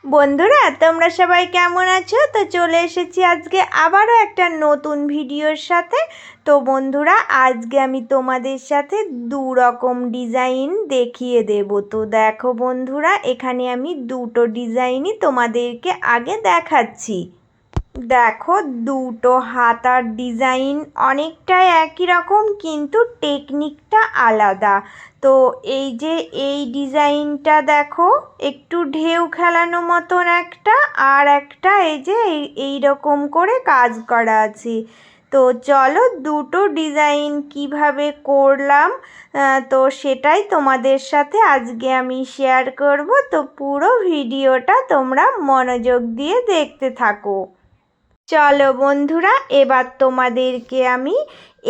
বন্ধুরা তোমরা সবাই কেমন আছো? তো চলে এসেছি আজকে আবারও একটা নতুন ভিডিওর সাথে। তো বন্ধুরা আজকে আমি তোমাদের সাথে দু রকম ডিজাইন দেখিয়ে দেব। তো দেখো বন্ধুরা, এখানে আমি দুটো ডিজাইনই তোমাদেরকে আগে দেখাচ্ছি। দেখো, দুটো হাতার ডিজাইন অনেকটাই একই রকম, কিন্তু টেকনিকটা আলাদা। তো এই যে এই ডিজাইনটা দেখো, একটু ঢেউ খেলানো মতন একটা, আর একটা এই যে এই রকম করে কাজ করা আছে। তো চলো দুটো ডিজাইন কিভাবে করলাম তো সেটাই তোমাদের সাথে আজকে আমি শেয়ার করব। তো পুরো ভিডিওটা তোমরা মনোযোগ দিয়ে দেখতে থাকো। চলো বন্ধুরা, এবার তোমাদেরকে আমি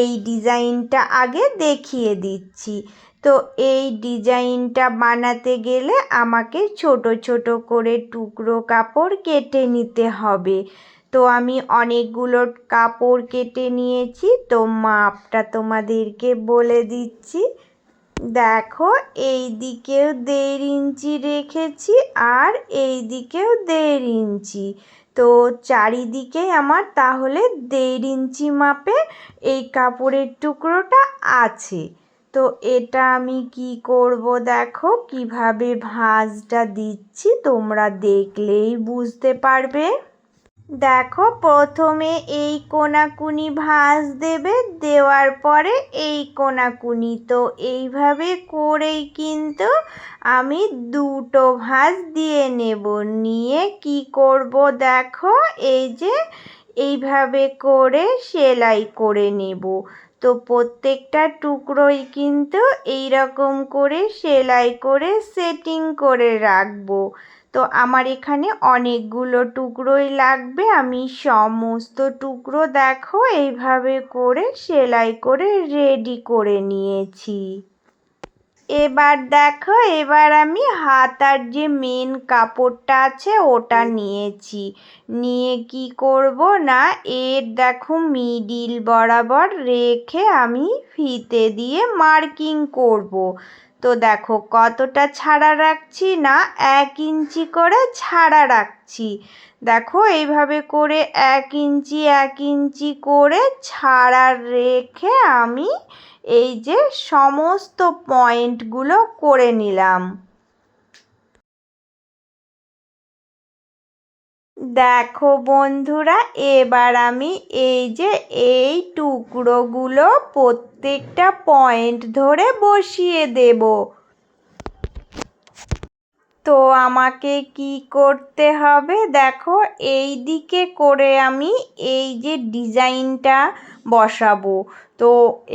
এই ডিজাইনটা আগে দেখিয়ে দিচ্ছি। তো এই ডিজাইনটা বানাতে গেলে আমাকে ছোট ছোট করে টুকরো কাপড় কেটে নিতে হবে। তো আমি অনেকগুলো কাপড় কেটে নিয়েছি। তো মাপটা তোমাদেরকে বলে দিচ্ছি। দেখো, এই দিকেও 1.5 ইঞ্চি রেখেছি আর এই দিকেও 1.5 ইঞ্চি। তো চারিদিকে আমার তাহলে 1.5 ইঞ্চি মাপে এই কাপড়ের টুকরোটা আছে। তো এটা আমি কি করব, দেখো কিভাবে ভাঁজটা দিচ্ছি, তোমরা দেখলেই বুঝতে পারবে। দেখো, প্রথমে এই কোনাকুনি ভাঁজ দেবে, দেওয়ার পরে এই কোনাকুনি। তো এইভাবে করেই কিন্তু আমি দুটো ভাঁজ দিয়ে নেব। নিয়ে কি করব দেখো, এই যে এইভাবে করে সেলাই করে নেব। তো প্রত্যেকটা টুকরোই কিন্তু এই রকম করে সেলাই করে সেটিং করে রাখবো। তো আমার এখানে অনেকগুলো টুকরোই লাগবে। আমি সমস্ত টুকরো দেখো এইভাবে করে সেলাই করে রেডি করে নিয়েছি। এবার দেখো, এবার আমি হাতার যে মেন কাপড়টা আছে ওটা নিয়েছি। নিয়ে কি করব না, এর দেখো মিডিল বরাবর রেখে আমি ফিতে দিয়ে মার্কিং করব। তো দেখো কতটা ছাড়া রাখছি না, 1 ইঞ্চি করে ছাড়া রাখছি। দেখো এইভাবে করে 1 ইঞ্চি 1 ইঞ্চি করে ছাড়া রেখে আমি এই যে সমস্ত পয়েন্টগুলো করে নিলাম। দেখো বন্ধুরা, এবার আমি এই যে এই টুকরোগুলো প্রত্যেকটা পয়েন্ট ধরে বসিয়ে দেব। তো আমাকে কি করতে হবে দেখো, এই দিকে করে আমি এই যে ডিজাইনটা বসাবো। তো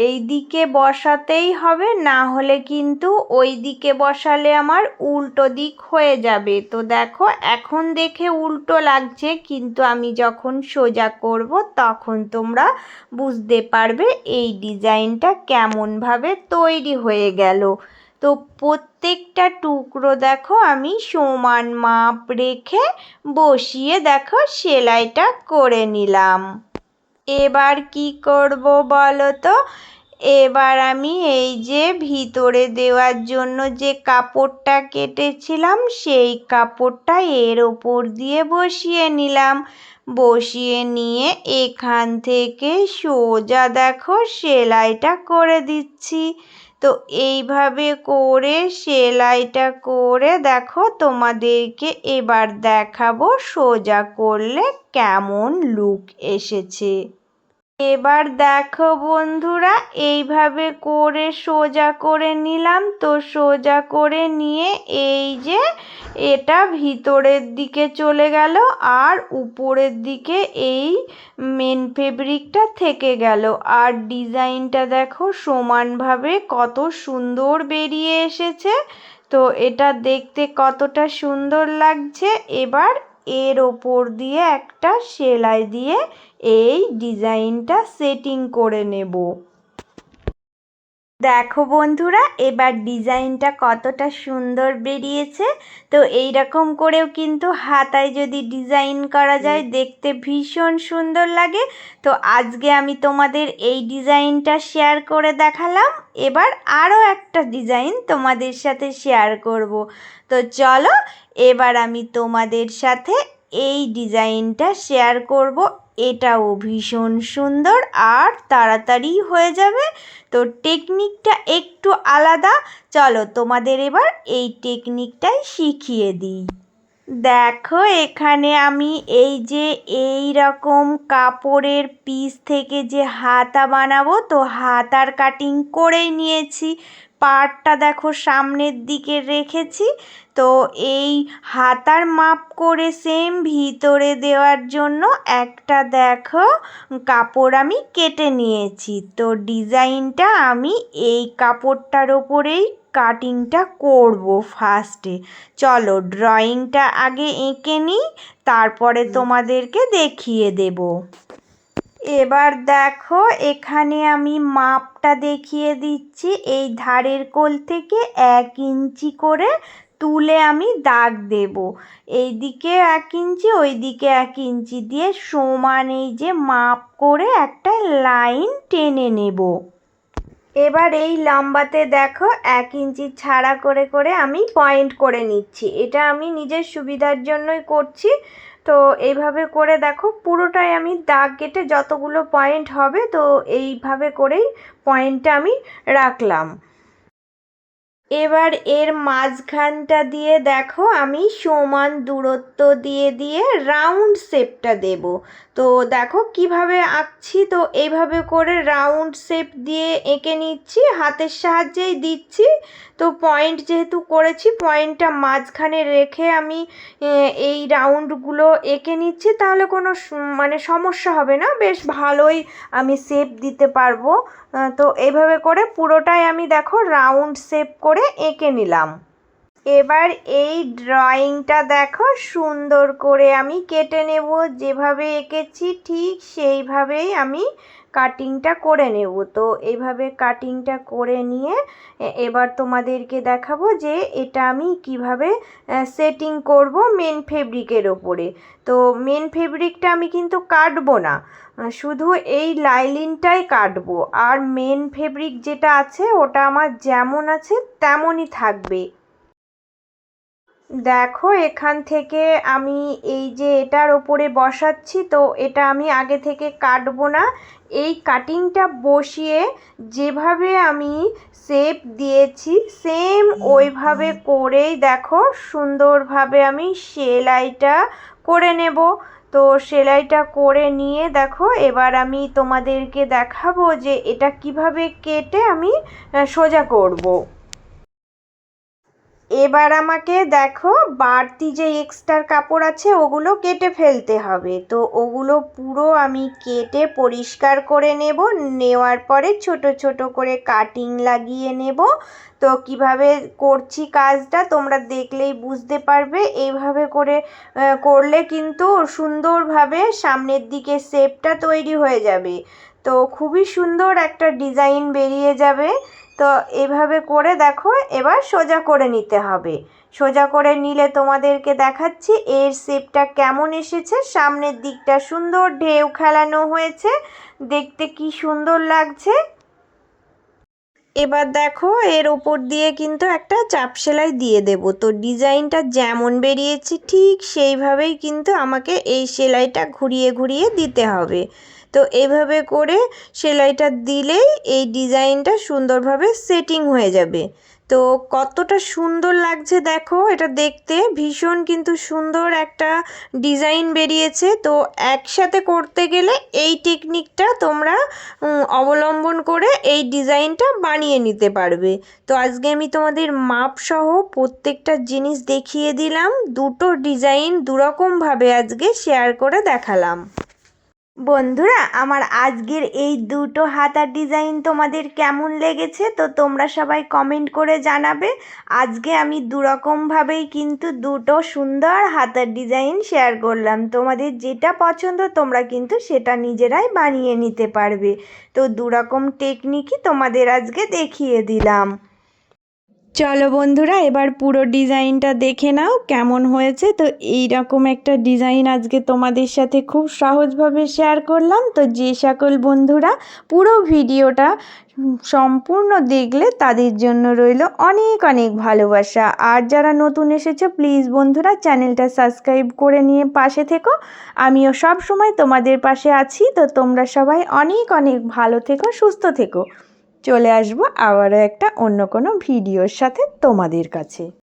এই দিকে বসাতেই হবে, না হলে কিন্তু ওই দিকে বসালে আমার উল্টো দিক হয়ে যাবে। তো দেখো এখন দেখে উল্টো লাগছে, কিন্তু আমি যখন সোজা করব তখন তোমরা বুঝতে পারবে এই ডিজাইনটা কেমনভাবে তৈরি হয়ে গেল। তো প্রত্যেকটা টুকরো দেখো আমি সমান মাপ রেখে বসিয়ে দেখো সেলাইটা করে নিলাম। এবার কি করব বলো তো, এবার আমি এই যে ভিতরে দেওয়ার জন্য যে কাপড়টা কেটেছিলাম সেই কাপড়টা এর ওপর দিয়ে বসিয়ে নিলাম। বসিয়ে নিয়ে এখান থেকে সোজা দেখো সেলাইটা করে দিচ্ছি। তো এইভাবে করে সেলাইটা করে দেখো তোমাদেরকে এবার দেখাবো সোজা করলে কেমন লুক এসেছে। এবার দেখো বন্ধুরা, এইভাবে করে সোজা করে নিলাম। তো সোজা করে নিয়ে এই যে এটা ভিতরের দিকে চলে গেল আর উপরের দিকে এই মেন ফেব্রিকটা থেকে গেল। আর ডিজাইনটা দেখো সমানভাবে কত সুন্দর বেরিয়ে এসেছে। তো এটা দেখতে কতটা সুন্দর লাগছে। এবার এর ওপর দিয়ে একটা সেলাই দিয়ে এই ডিজাইনটা সেটিং করে নেব। দেখো বন্ধুরা, এবার ডিজাইনটা কতটা সুন্দর বেরিয়েছে। তো এই রকম করেও কিন্তু হাতায় যদি ডিজাইন করা যায় দেখতে ভীষণ সুন্দর লাগে। তো আজকে আমি তোমাদের এই ডিজাইনটা শেয়ার করে দেখালাম। এবার আরও একটা ডিজাইন তোমাদের সাথে শেয়ার করব। তো চলো এবার আমি তোমাদের সাথে এই ডিজাইনটা শেয়ার করব। এটাও ভীষণ সুন্দর আর তাড়াতাড়ি হয়ে যাবে। তো টেকনিকটা একটু আলাদা, চলো তোমাদের এবার এই টেকনিকটাই শিখিয়ে দিই। দেখো এখানে আমি এই যে এই রকম কাপড়ের পিস থেকে যে হাতা বানাবো, তো হাতার কাটিং করেই নিয়েছি। পাড়টা দেখো সামনের দিকে রেখেছি। তো এই হাতার মাপ করে সেম ভিতরে দেওয়ার জন্য একটা দেখো কাপড় আমি কেটে নিয়েছি। তো ডিজাইনটা আমি এই কাপড়টার ওপরেই কাটিংটা করব ফার্স্টে। চলো ড্রয়িংটা আগে এঁকে নিই, তারপরে তোমাদেরকে দেখিয়ে দেব। এবার দেখো এখানে আমি মাপটা দেখিয়ে দিচ্ছি। এই ধারের কোল থেকে 1 ইঞ্চি করে তুলে আমি দাগ দেব। এইদিকে 1 ইঞ্চি, ওইদিকে 1 ইঞ্চি দিয়ে সমান এই যে মাপ করে একটা লাইন টেনে নেব। এবার এই লম্বাতে দেখো 1 ইঞ্চি ছাড়া করে করে আমি পয়েন্ট করে নিচ্ছি। এটা আমি নিজের সুবিধার জন্যই করছি। তো এইভাবে করে দেখো পুরোটাই আমি দাগ কেটে যতগুলো পয়েন্ট হবে তো এইভাবে করেই পয়েন্টটা আমি রাখলাম। এবার এর মাঝখানটা দিয়ে দেখো আমি সমান দূরত্ব দিয়ে দিয়ে রাউন্ড শেপটা দেব। তো দেখো কিভাবে আঁকছি, তো এইভাবে করে রাউন্ড শেপ দিয়ে এঁকে নিচ্ছি, হাতের সাহায্যেই দিচ্ছি। তো পয়েন্ট যেহেতু করেছি, পয়েন্টটা মাঝখানে রেখে আমি এই রাউন্ডগুলো এঁকে নিচ্ছি, তাহলে কোনো মানে সমস্যা হবে না, বেশ ভালোই আমি শেপ দিতে পারবো। তো এইভাবে করে পুরোটাই আমি দেখো রাউন্ড শেপ করে এঁকে নিলাম। এবার এই ড্রয়িংটা দেখো সুন্দর করে আমি কেটে নেব। যেভাবে এঁকেছি ঠিক সেইভাবেই আমি কাটিংটা করে নেব। তো এইভাবে কাটিংটা করে নিয়ে এবার তোমাদেরকে দেখাবো যে এটা আমি কিভাবে সেটিং করব মেন ফেব্রিকের ওপরে। তো মেন ফেব্রিকটা আমি কিন্তু কাটবো না, শুধু এই লাইলিনটাই কাটবো। আর মেন ফেব্রিক যেটা আছে ওটা আমার যেমন আছে তেমনই থাকবে। দেখো এখান থেকে আমি এই যে এটার ওপরে বসাচ্ছি, তো এটা আমি আগে থেকে কাটবো না। এই কাটিংটা বসিয়ে যেভাবে আমি শেপ দিয়েছি সেম ওইভাবে করেই দেখো সুন্দরভাবে আমি সেলাইটা করে নেব। তো সেলাইটা করে নিয়ে দেখো এবার আমি তোমাদেরকে দেখাবো যে এটা কিভাবে কেটে আমি সোজা করব। এবার আমাকে দেখো বাড়তি যে এক্সট্রা কাপড় আছে ওগুলো কেটে ফেলতে হবে। তো ওগুলো পুরো আমি কেটে পরিষ্কার করে নেব। নেওয়ার পরে ছোট ছোট করে কাটিং লাগিয়ে নেব। তো কিভাবে করছি কাজটা তোমরা দেখলেই বুঝতে পারবে। এইভাবে করে করলে কিন্তু সুন্দরভাবে সামনের দিকে শেপটা তৈরি হয়ে যাবে। তো খুবই সুন্দর একটা ডিজাইন বেরিয়ে যাবে। তো এভাবে করে দেখো এবার সোজা করে নিতে হবে। সোজা করে নিলে তোমাদেরকে দেখাচ্ছি এর শেপটা কেমন এসেছে। সামনের দিকটা সুন্দর ঢেউ খেলানো হয়েছে, দেখতে কি সুন্দর লাগছে। এবার দেখো এর ওপর দিয়ে কিন্তু একটা চাপ সেলাই দিয়ে দেব। তো ডিজাইনটা যেমন বেরিয়েছে ঠিক সেইভাবেই কিন্তু আমাকে এই সেলাইটা ঘুরিয়ে ঘুরিয়ে দিতে হবে। তো এইভাবে করে সেলাইটা দিলেই এই ডিজাইনটা সুন্দরভাবে সেটিং হয়ে যাবে। তো কতটা সুন্দর লাগছে দেখো, এটা দেখতে ভীষণ কিন্তু সুন্দর একটা ডিজাইন বেরিয়েছে। তো একসাথে করতে গেলে এই টেকনিকটা তোমরা অবলম্বন করে এই ডিজাইনটা বানিয়ে নিতে পারবে। তো আজকে আমি তোমাদের মাপ সহ প্রত্যেকটা জিনিস দেখিয়ে দিলাম। দুটো ডিজাইন দুরকমভাবে আজকে শেয়ার করে দেখালাম। বন্ধুরা আমার আজকের এই দুটো হাতার ডিজাইন তোমাদের কেমন লেগেছে তো তোমরা সবাই কমেন্ট করে জানাবে। আজকে আমি দুরকমভাবেই কিন্তু দুটো সুন্দর হাতার ডিজাইন শেয়ার করলাম। তোমাদের যেটা পছন্দ তোমরা কিন্তু সেটা নিজেরাই বানিয়ে নিতে পারবে। তো দুরকম টেকনিকই তোমাদের আজকে দেখিয়ে দিলাম। চলো বন্ধুরা, এবার পুরো ডিজাইনটা দেখে নাও কেমন হয়েছে। তো এই রকম একটা ডিজাইন আজকে তোমাদের সাথে খুব সহজভাবে শেয়ার করলাম। তো যে সকল বন্ধুরা পুরো ভিডিওটা সম্পূর্ণ দেখলে তাদের জন্য রইল অনেক অনেক ভালোবাসা। আর যারা নতুন এসেছো প্লিজ বন্ধুরা চ্যানেলটা সাবস্ক্রাইব করে নিয়ে পাশে থেকো। আমিও সব সময় তোমাদের পাশে আছি। তো তোমরা সবাই অনেক অনেক ভালো থেকো, সুস্থ থেকো। চলে আসবো আবারও একটা অন্য কোনো ভিডিওর সাথে তোমাদের কাছে।